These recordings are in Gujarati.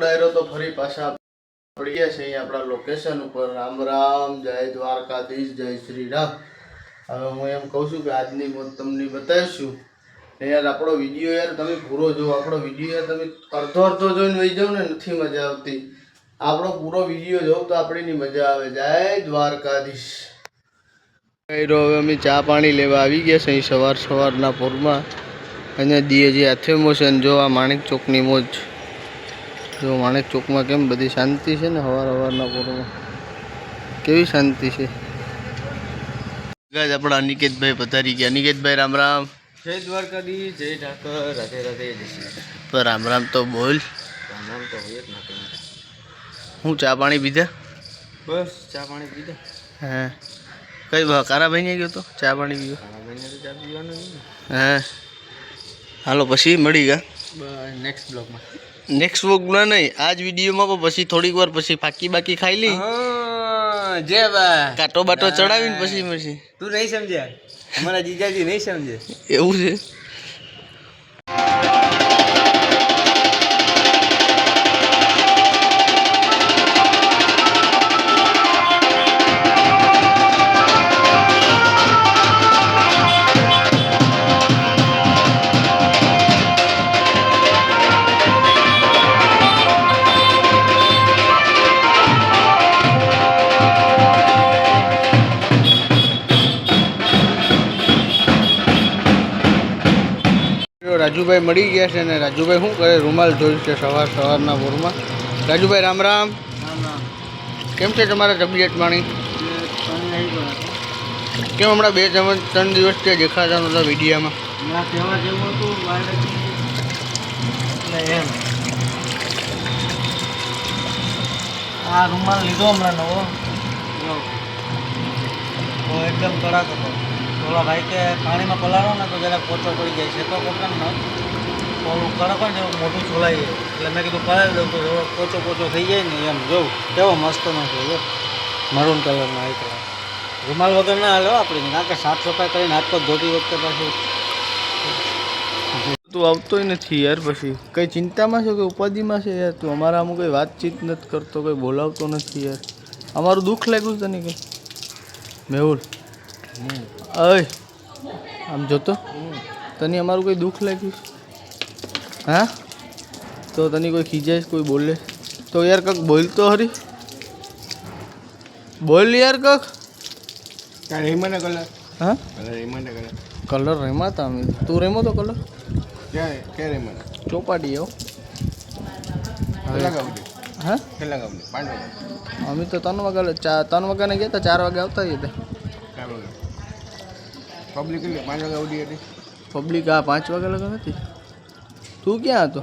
ડાયરો તો ફરી પાછા પડી ગયા છે અહીંયા આપણા લોકેશન ઉપર. રામ રામ, જય દ્વારકાધીશ, જય શ્રી રામ. હવે હું એમ કહું છું કે આજની મોજ તમને બતાવીશું. યાર આપણો વિડીયો યાર તમે પૂરો જુઓ. આપણો વિડીયો યાર તમે અડધો જોઈને વહી જાઓ ને, નથી મજા આવતી. આપણો પૂરો વિડીયો જોઉં તો આપણીની મજા આવે. જય દ્વારકાધીશ. હવે અમે ચા પાણી લેવા આવી ગયા છે સવારના પોરમાં. અને દીએ જે હાથે મોશન જો આ માણેક ચોકની મોજ જો. માણેક ચોકમાં કેમ બધી શાંતિ છે ને, સવારના પોરમાં કેવી શાંતિ છે. આપણા અનિકેતભાઈ પધારી ગયા. અનિકેતભાઈ રામ રામ. જય દ્વારકાધીશ, જય ઠાકર, રાધે રાધે. તો રામ રામ તો બોલ. રામ રામ તો હોય જ ના કઈ. હું ચા પાણી પીધા? બસ ચા પાણી પીધા. હા, કઈ કારાભાઈ ને ગયો તો ચા પાણી પીવા? કારાભાઈને તો ચા પીવાનું નહીં. હા, હાલો પછી મળી ગયા નેક્સ્ટ બ્લોગમાં. નેક્સ્ટ બ્લોગમાં નહીં, આજ વિડીયોમાં પણ પછી થોડીક વાર પછી ફાકી બાકી ખાઈ લી. જે બા કાટો બાટો ચડાવીને પછી તું નહીં સમજ્યા, અમારા જીજાજી નહીં સમજે. એવું છે. રાજુભાઈ મળી ગયા છે ને રાજુભાઈ શું કરે, રૂમાલ ધોઈ છે સવારના ભોરમાં. રાજુભાઈ રામ રામ. રામ રામ. કેમ છે તમારા તબિયત પાણી? કેમ હમણાં 2-3 દિવસથી દેખાતા નહોતા વિડીયામાં? કહેવા જેવું હતું એમ. આ રૂમાલ લીધો હમણાં નવો, તો એકદમ કડાક હતો. ઓલા ભાઈ કે પાણીમાં પલાળો ને તો જરાક પોચો પડી જાય છે, તો પોતાને ઓલું કડક હોય ને એવું મોટું છોલાય. એટલે મેં કીધું પલાળી દઉં તો પોચો થઈ જાય ને એમ. જોઉં કેવો મસ્તનો છે જો, મરૂન કલરના આવી કલર. રૂમાલ વગર ના હાલો આપણે, કારણ કે સાફ સફાઈ કરીને હાથ પગ ધોતી વખતે પાછું. તું આવતોય નથી યાર. પછી કઈ ચિંતામાં છે કે ઉપાધિમાં છે યાર? તું અમારા આમ કંઈ વાતચીત નથી કરતો, કંઈ બોલાવતો નથી યાર. અમારું દુઃખ લાગ્યું તને કંઈ? મેહુલ અય આમ જોતો, તને અમારું કોઈ દુઃખ લાગ્યું? હા, તો તને કોઈ ખીજાય, કોઈ બોલે તો યાર કંઈક બોલતો હરી. બોલ યાર કંઈક. રેમાને કલર. હા, રેમાને કલર રેમાતા અમે. તું રેમો તો કલર ક્યાં રેમાને ચોપાટી આવો. હા, અમે તો 3 વાગ્યા ગયા હતા, 4 વાગે આવતા હતા. પબ્લિક 5 વાગે આવડી હતી. પબ્લિક આ 5 વાગ્યા લગન હતી. તું ક્યાં હતો?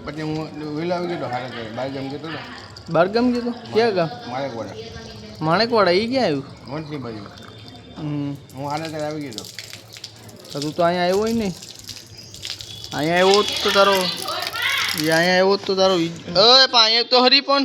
પછી હું વહેલા આવી ગયો. હારે બાર ગામ ગયો હતો. બારગામ ગયો તો? ક્યાં ગામ? માણેકવાડા. માણેકવાડા એ ક્યાં આવ્યું? મોટી બાજુ. હું હારે ત્યારે આવી ગયો તો તું તો અહીંયા આવ્યો હોય નહીં. અહીંયા આવ્યો તો તારો પણ અહીંયા તો હરી પણ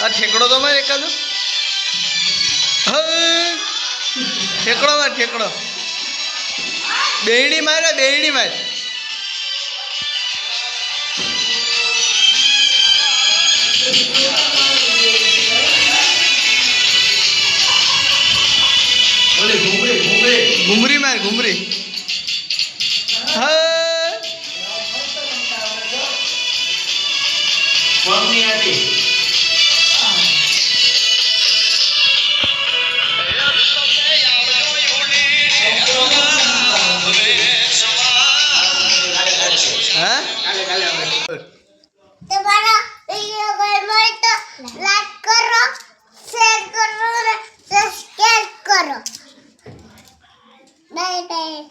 આ ઠેકડો તો મારે એકાદો. ઠેકડો બેહડી મારે. ઘુમરી માર ઘુમરી. હા હા તમારો વિડિયો ગમ્યો હોય તો લાઈક કરો, શેર કરો અને સબસ્ક્રાઇબ કરો. Bye bye.